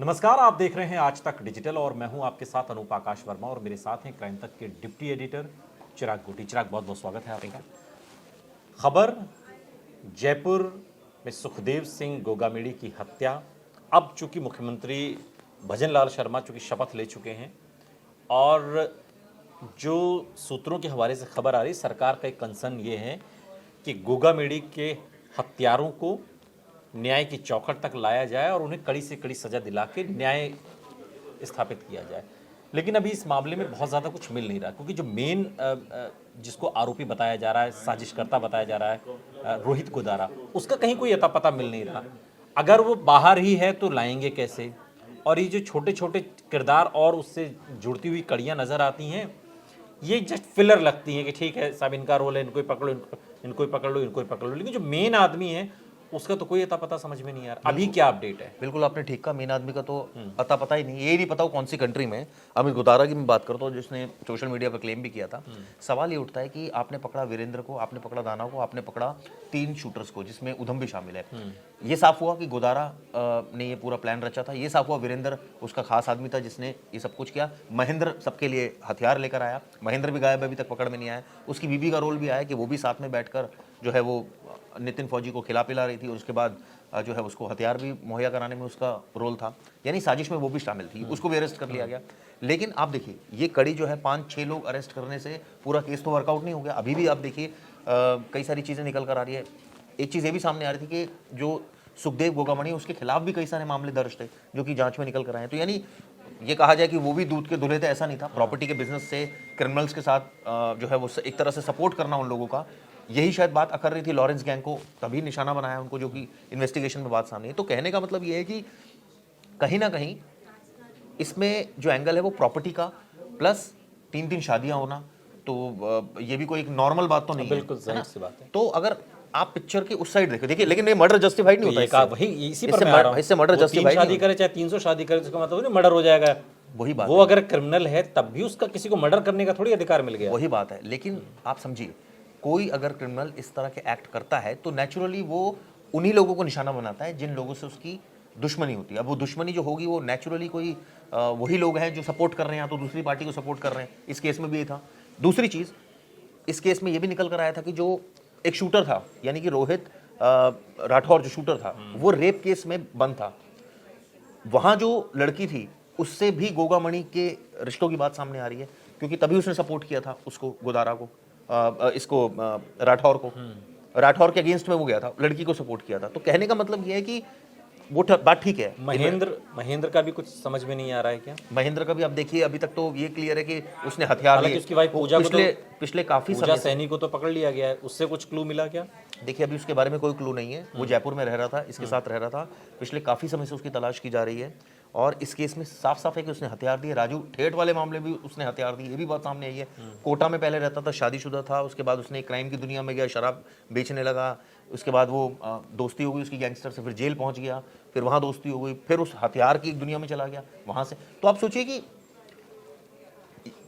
नमस्कार, आप देख रहे हैं आज तक डिजिटल और मैं हूं आपके साथ अनूप आकाश वर्मा और मेरे साथ हैं क्राइम तक के डिप्टी एडिटर चिराग गोटी। चिराग, बहुत बहुत स्वागत है आपका। खबर, जयपुर में सुखदेव सिंह गोगामेड़ी की हत्या। अब चूंकि मुख्यमंत्री भजन लाल शर्मा चूंकि शपथ ले चुके हैं और जो सूत्रों के हवाले से खबर आ रही, सरकार का एक कंसर्न ये है कि गोगामेड़ी के हत्यारों को न्याय की चौखट तक लाया जाए और उन्हें कड़ी से कड़ी सजा दिला के न्याय स्थापित किया जाए। लेकिन अभी इस मामले में बहुत ज़्यादा कुछ मिल नहीं रहा, क्योंकि जो मेन जिसको आरोपी बताया जा रहा है, साजिशकर्ता बताया जा रहा है, रोहित गोदारा, उसका कहीं कोई अता पता मिल नहीं रहा। अगर वो बाहर ही है तो लाएंगे कैसे? और ये जो छोटे छोटे किरदार और उससे जुड़ती हुई कड़ियाँ नज़र आती हैं, ये जस्ट फिलर लगती हैं कि ठीक है साहब, इनका रोल है, इनको ही पकड़ लो, इनको ही पकड़ लो, इनको ही पकड़ लो। लेकिन जो मेन आदमी है उसका तो कोई अता पता समझ में नहीं आ रहा। अभी क्या अपडेट है? बिल्कुल आपने ठीक कहा, मेन आदमी का तो अता पता ही नहीं, ये नहीं पता वो कौन सी कंट्री में है। अमित गोदारा की मैं बात करता हूँ, जिसने सोशल मीडिया पर क्लेम भी किया था। सवाल ये उठता है कि आपने पकड़ा वीरेंद्र को, आपने पकड़ा दाना को, आपने पकड़ा 3 शूटर्स को, जिसमें उधम भी शामिल है। ये साफ हुआ कि गोदारा ने ये पूरा प्लान रचा था। ये साफ हुआ वीरेंद्र उसका खास आदमी था जिसने ये सब कुछ किया। महेंद्र सबके लिए हथियार लेकर आया। महेंद्र भी गायब, अभी तक पकड़ में नहीं आया। उसकी बीबी का रोल भी आया कि वो भी साथ में बैठकर जो है वो नितिन फौजी को खिला पिला रही थी और उसके बाद जो है उसको हथियार भी मुहैया कराने में उसका रोल था। यानी साजिश में वो भी शामिल थी। उसको भी अरेस्ट कर लिया गया। लेकिन आप देखिए, ये कड़ी जो है 5-6 लोग अरेस्ट करने से पूरा केस तो वर्कआउट नहीं हो गया। अभी भी आप देखिए कई सारी चीज़ें निकल कर आ रही है। एक चीज़ ये भी सामने आ रही थी कि जो सुखदेव गोगामणि, उसके खिलाफ भी कई सारे मामले दर्ज थे जो कि जांच में निकल कर आए। तो यानी ये कहा जाए कि वो भी दूध के धुले थे, ऐसा नहीं था। प्रॉपर्टी के बिजनेस से क्रिमिनल्स के साथ जो है वो एक तरह से सपोर्ट करना उन लोगों का, यही शायद बात अकर रही थी लॉरेंस गैंग को, तभी निशाना बनाया उनको, जो कि इन्वेस्टिगेशन में बात सामने है। तो कहने का मतलब ये है कि कहीं ना कहीं इसमें जो एंगल है वो प्रॉपर्टी का, प्लस 3-3 शादियां होना, तो ये भी कोई एक नॉर्मल बात तो नहीं है। बिल्कुल जाहिर सी बात है। तो अगर आप पिक्चर की उस साइड देखो, देखिए, लेकिन ये मर्डर जस्टिफाइड नहीं होता। वही इसी पर मैं आ रहा हूं। इससे मर्डर वो 3 जस्टिफाइड शादी करे चाहे 300 शादी करे, उसका मतलब नहीं मर्डर हो जाएगा। वही बात वो अगर क्रिमिनल है तब भी उसका किसी को मर्डर करने का थोड़ी अधिकार मिल गया। वही बात है। लेकिन आप समझिए, कोई अगर क्रिमिनल इस तरह के एक्ट करता है तो नेचुरली वो उन्हीं लोगों को निशाना बनाता है जिन लोगों से उसकी दुश्मनी होती है। अब वो दुश्मनी जो होगी वो नेचुरली कोई वही लोग हैं जो सपोर्ट कर रहे हैं या तो दूसरी पार्टी को सपोर्ट कर रहे हैं। इस केस में भी ये था। दूसरी चीज़, इस केस में ये भी निकल कर आया था कि जो एक शूटर था, यानी कि रोहित राठौर जो शूटर था, वो रेप केस में बंद था। वहाँ जो लड़की थी उससे भी गोगामणि के रिश्तों की बात सामने आ रही है, क्योंकि तभी उसने सपोर्ट किया था उसको, गोदारा को, इसको राठौर को। राठौर के अगेंस्ट में वो गया था, लड़की को सपोर्ट किया था। तो कहने का मतलब ये है कि वो बात ठीक है। महेंद्र का भी कुछ समझ में नहीं आ रहा है क्या? महेंद्र का भी आप देखिए, अभी तक तो ये क्लियर है कि उसने हथियार लिए। उसकी वाइफ पूजा पिछले काफी पूजा सैनी को तो पकड़ लिया गया है, उससे कुछ क्लू मिला क्या? देखिए, अभी उसके बारे में कोई क्लू नहीं है। वो जयपुर में रह रहा था, इसके साथ रह रहा था। पिछले काफी समय से उसकी तलाश की जा रही है और इस केस में साफ साफ है कि उसने हथियार दिए। राजू ठेठ वाले मामले भी उसने हथियार दिए, ये भी बात सामने आई है। कोटा में पहले रहता था, शादीशुदा था, उसके बाद उसने क्राइम की दुनिया में गया, शराब बेचने लगा। उसके बाद वो दोस्ती हो गई उसकी गैंगस्टर से, फिर जेल पहुंच गया, फिर वहाँ दोस्ती हो गई, फिर उस हथियार की एक दुनिया में चला गया वहाँ से। तो आप सोचिए कि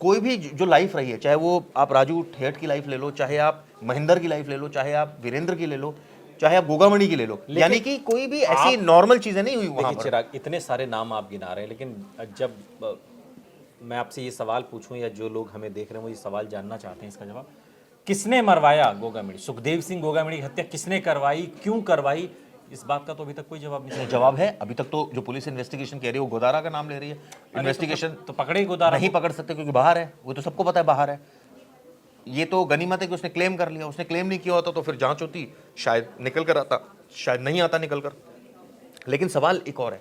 कोई भी जो लाइफ रही है, चाहे वो आप राजू ठेठ की लाइफ ले लो, चाहे आप महेंद्र की लाइफ ले लो, चाहे आप वीरेंद्र की ले लो, चाहे आप गोगामणि की ले लो, यानी कि कोई भी ऐसी नॉर्मल चीजें नहीं हुई वहां पर। चिराग, इतने सारे नाम आप गिना रहे हैं, लेकिन जब मैं आपसे ये सवाल पूछूं या जो लोग हमें देख रहे हैं वो ये सवाल जानना चाहते हैं, इसका जवाब, किसने मरवाया गोगामेड़ी? सुखदेव सिंह गोगामेड़ी की हत्या किसने करवाई, क्यों करवाई? इस बात का तो अभी तक कोई जवाब नहीं। जवाब है, अभी तक तो जो पुलिस इन्वेस्टिगेशन कह रही है वो गोदारा का नाम ले रही है। इन्वेस्टिगेशन तो पकड़े गोदारा नहीं पकड़ सकते क्योंकि बाहर है, वो तो सबको पता है बाहर है। ये तो गनीमत है कि उसने क्लेम कर लिया। उसने क्लेम नहीं किया होता तो फिर जांच होती, शायद निकल कर आता, शायद नहीं आता निकल कर। लेकिन सवाल एक और है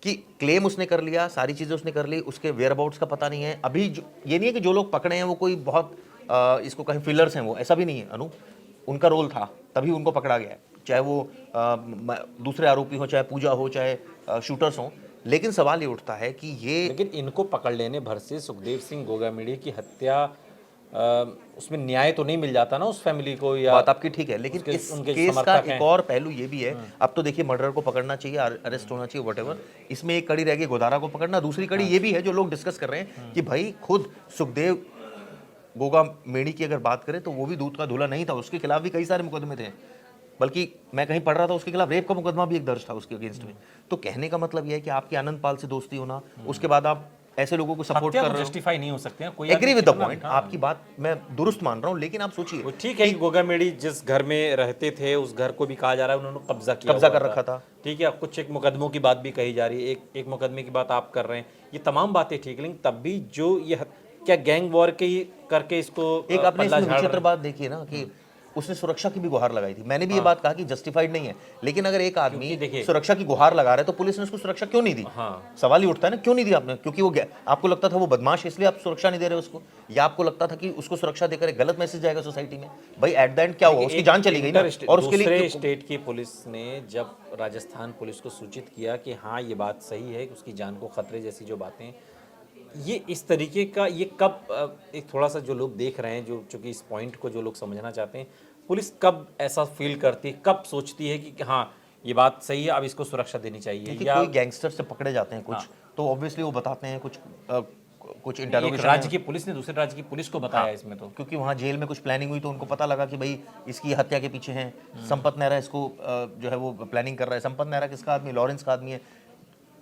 कि क्लेम उसने कर लिया, सारी चीजें उसने कर ली, उसके वेयर अबाउट्स का पता नहीं है। अभी ये नहीं है कि जो लोग पकड़े हैं वो कोई बहुत इसको कहीं फिलर्स हैं, वो ऐसा भी नहीं है अनु। उनका रोल था तभी उनको पकड़ा गया है, चाहे वो दूसरे आरोपी हो, चाहे पूजा हो, चाहे शूटर्स हो। लेकिन सवाल ये उठता है कि ये, लेकिन इनको पकड़ लेने भर से सुखदेव सिंह गोगामेड़ी की हत्या उसमें न्याय तो नहीं मिल जाता ना उस फैमिली को? या बात आपकी ठीक है, लेकिन इस केस का एक और पहलू ये भी है। अब तो देखिए, मर्डर को पकड़ना चाहिए, अरेस्ट होना चाहिए, व्हाटएवर। इसमें एक कड़ी रह गई गोदारा को पकड़ना। दूसरी कड़ी ये भी है जो लोग डिस्कस कर रहे हैं कि भाई खुद सुखदेव गोगामेड़ी की अगर बात करें तो वो भी दूध का धुला नहीं था, उसके खिलाफ भी कई सारे मुकदमे थे। बल्कि मैं कहीं पढ़ रहा था उसके खिलाफ रेप का मुकदमा भी एक दर्ज था उसके अगेंस्ट में। तो कहने का मतलब यह है कि आपकी आनंद पाल से दोस्ती होना, उसके बाद आप ऐसे लोगों को सपोर्ट कर रहे हो, जस्टिफाई नहीं हो सकते हैं। कोई एग्री विद द कितना पॉइंट, हाँ। आपकी बात मैं दुरुस्त मान रहा हूँ, लेकिन आप सोचिए वो ठीक है कि गोगामेडी जिस घर में रहते थे उस घर को भी कहा जा रहा है उन्होंने कब्जा कर रखा था। ठीक है, कुछ एक मुकदमों की बात भी कही जा रही है, एक मुकदमे की बात आप कर रहे हैं, ये तमाम बातें ठीक है, लेकिन तब भी जो ये क्या गैंग वॉर के ही करके इसको एक आपने पल्ला इसमें झाड़ विचित्र रहे बात देखी है ना कि उसने सुरक्षा की भी गुहार लगाई थी। मैंने भी ये बात कहा कि जस्टिफाइड नहीं है, लेकिन अगर एक आदमी देखिए- सुरक्षा की गुहार लगा रहा है तो पुलिस ने उसको सुरक्षा क्यों नहीं दी? हाँ। सवाल ही उठता है ना, क्यों नहीं दी आपने? क्योंकि वो आपको लगता था वो बदमाश है इसलिए आप सुरक्षा नहीं दे रहे उसको, या आपको लगता था कि उसको सुरक्षा देकर एक गलत मैसेज जाएगा सोसाइटी में? भाई एट द एंड क्या हुआ, उसकी जान चली गई ना। और उसके लिए दूसरे स्टेट की पुलिस ने जब राजस्थान पुलिस को सूचित किया कि हाँ ये बात सही है, उसकी जान को खतरे जैसी जो बातें, ये इस तरीके का ये कब एक थोड़ा सा जो लोग देख रहे हैं, जो चूंकि इस पॉइंट को जो लोग समझना चाहते हैं, पुलिस कब ऐसा फील करती, कब सोचती है कि हाँ ये बात सही है, अब इसको सुरक्षा देनी चाहिए? या कोई गैंगस्टर से पकड़े जाते हैं कुछ, तो ऑब्वियसली वो बताते हैं कुछ इंटरोगेशन, राज्य की पुलिस ने दूसरे राज्य की पुलिस को बताया इसमें, तो क्योंकि वहाँ जेल में कुछ प्लानिंग हुई तो उनको पता लगा कि भाई इसकी हत्या के पीछे हैं, संपत नेहरा इसको जो है वो प्लानिंग कर रहा है। संपत नेहरा किसका आदमी? लॉरेंस का आदमी है।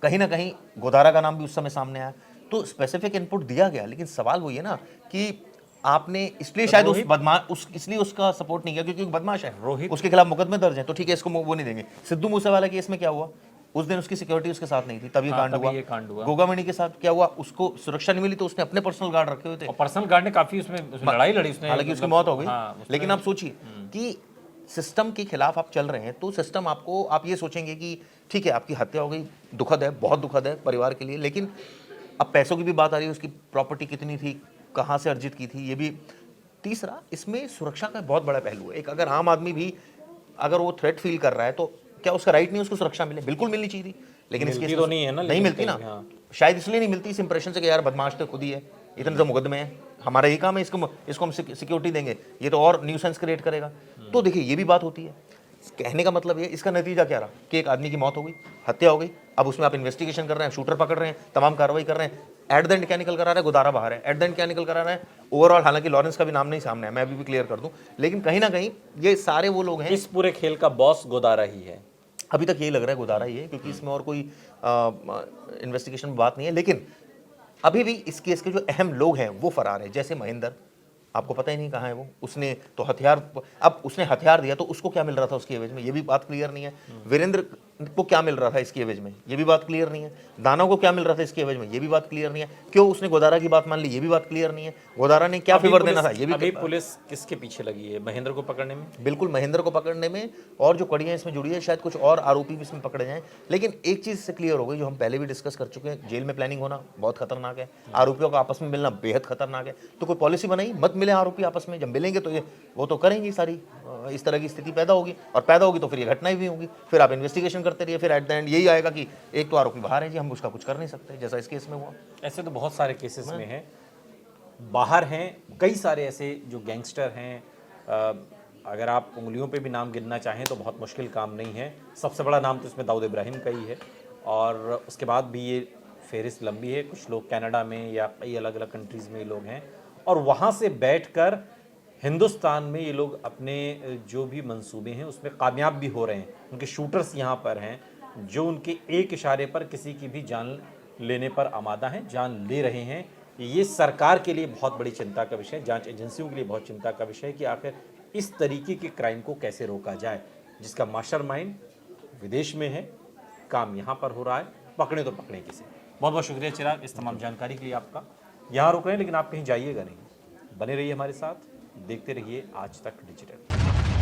कहीं ना कहीं गोदारा का नाम भी उस समय सामने आया, तो स्पेसिफिक इनपुट दिया गया। लेकिन सवाल वो ये ना कि आपने इसलिए शायद उस बदमाश इसलिए उसका सपोर्ट नहीं किया क्योंकि बदमाश है, रोहित उसके खिलाफ मुकदमे दर्ज हैं, तो ठीक है इसको वो नहीं देंगे। सिद्धू मूसेवाला केस में क्या हुआ? उस दिन उसकी सिक्योरिटी उसके साथ नहीं थी, तब ये कांड हुआ। गोगामणि के साथ क्या हुआ? उसको सुरक्षा नहीं मिली तो उसने अपने पर्सनल गार्ड रखे हुए थे, और पर्सनल गार्ड ने काफी उसमें लड़ाई लड़ी, उसने हालांकि उसकी मौत हो गई। हाँ, लेकिन आप सोचिए कि सिस्टम के खिलाफ आप चल रहे हैं, तो सिस्टम आपको, आप ये सोचेंगे कि ठीक है आपकी हत्या हो गई, दुखद है, बहुत दुखद है परिवार के लिए, लेकिन अब पैसों की भी बात आ रही है, उसकी प्रॉपर्टी कितनी थी, कहाँ से अर्जित की थी, ये भी। तीसरा, इसमें सुरक्षा का बहुत बड़ा पहलू है। एक अगर आम आदमी भी अगर वो थ्रेट फील कर रहा है तो क्या उसका राइट नहीं उसको सुरक्षा मिले? बिल्कुल मिलनी चाहिए थी, लेकिन इसके तो नहीं है ना, नहीं मिलती ना। शायद इसलिए नहीं मिलती इस इंप्रेशन से कि यार बदमाश तो खुद ही है, इतने तो मुकदमे हैं, हमारा ये काम है, इसको हम सिक्योरिटी देंगे, ये तो और न्यूसेंस क्रिएट करेगा। तो देखिए ये भी बात होती है। कहने का मतलब ये, इसका नतीजा क्या रहा कि एक आदमी की मौत हो गई, हत्या हो गई, अब उसमें आप इन्वेस्टिगेशन कर रहे हैं, शूटर पकड़ रहे हैं, तमाम कार्रवाई कर रहे हैं, एट द एंड क्या निकल कर आ रहा है? गोदारा बाहर है। एट द एंड क्या निकल कर आ रहा है? ओवरऑल, हालांकि लॉरेंस का भी नाम नहीं सामने है, मैं अभी भी क्लियर कर दूं, लेकिन कहीं ना कहीं ये सारे वो लोग हैं, इस पूरे खेल का बॉस गोदारा ही है। अभी तक यही लग रहा है गोदारा ही है, क्योंकि इसमें और कोई इन्वेस्टिगेशन में बात नहीं है। लेकिन अभी भी इस केस के जो अहम लोग हैं वो फरार है। जैसे महेंद्र, आपको पता ही नहीं कहाँ है वो, उसने तो हथियार, अब उसने हथियार दिया तो उसको क्या मिल रहा था उसकी एवज में, ये भी बात क्लियर नहीं है। वीरेंद्र को क्या मिल रहा था इसकी एवज में, ये भी बात क्लियर नहीं है। दानव को क्या मिल रहा था इसकी एवज में, ये भी बात क्लियर नहीं है। क्यों उसने गोदारा की बात मान ली, ये भी बात क्लियर नहीं है। गोदारा ने क्या फेवर देना था, ये भी। अभी पुलिस किसके पीछे लगी है? महेंद्र को पकड़ने में? बिल्कुल महेंद्र को पकड़ने में, और जो कड़ियां इसमें जुड़ी है, शायद कुछ और आरोपी भी इसमें पकड़े जाएं। लेकिन एक चीज से क्लियर हो गई, जो हम पहले भी डिस्कस कर चुके हैं, जेल में प्लानिंग होना बहुत खतरनाक है, आरोपियों का आपस में मिलना बेहद खतरनाक है। तो कोई पॉलिसी बनाई, मत मिले आरोपी आपस में, जब मिलेंगे तो ये वो तो करेंगे सारी, इस तरह की स्थिति पैदा होगी, और पैदा होगी तो फिर ये घटनाएं भी होंगी, फिर आप इन्वेस्टिगेशन करते रहिए, फिर एट द एंड यही आएगा कि एक तो आरोपी बाहर है जी, हम उसका कुछ कर नहीं सकते, जैसा इस केस में हुआ। ऐसे तो बहुत सारे केसेस में है, बाहर हैं कई सारे ऐसे जो गैंगस्टर हैं। अगर आप उंगलियों पे भी नाम गिनना चाहें तो बहुत मुश्किल काम नहीं है। सबसे बड़ा नाम तो इसमें दाऊद इब्राहिम का ही है, और उसके बाद भी ये फेहरिस्त लंबी है। कुछ लोग कनाडा में या कई अलग अलग कंट्रीज़ में ये लोग हैं, और वहाँ से बैठकर हिंदुस्तान में ये लोग अपने जो भी मंसूबे हैं उसमें कामयाब भी हो रहे हैं। उनके शूटर्स यहाँ पर हैं जो उनके एक इशारे पर किसी की भी जान लेने पर आमादा हैं, जान ले रहे हैं। ये सरकार के लिए बहुत बड़ी चिंता का विषय है, जांच एजेंसियों के लिए बहुत चिंता का विषय है कि आखिर इस तरीके के क्राइम को कैसे रोका जाए, जिसका मास्टरमाइंड विदेश में है, काम यहाँ पर हो रहा है, पकड़े तो पकड़े किसे। बहुत बहुत शुक्रिया चिराग इस तमाम जानकारी के लिए आपका। यहाँ रुक रहे हैं लेकिन आप कहीं जाइएगा नहीं, बने रहिए हमारे साथ, देखते रहिए आज तक डिजिटल।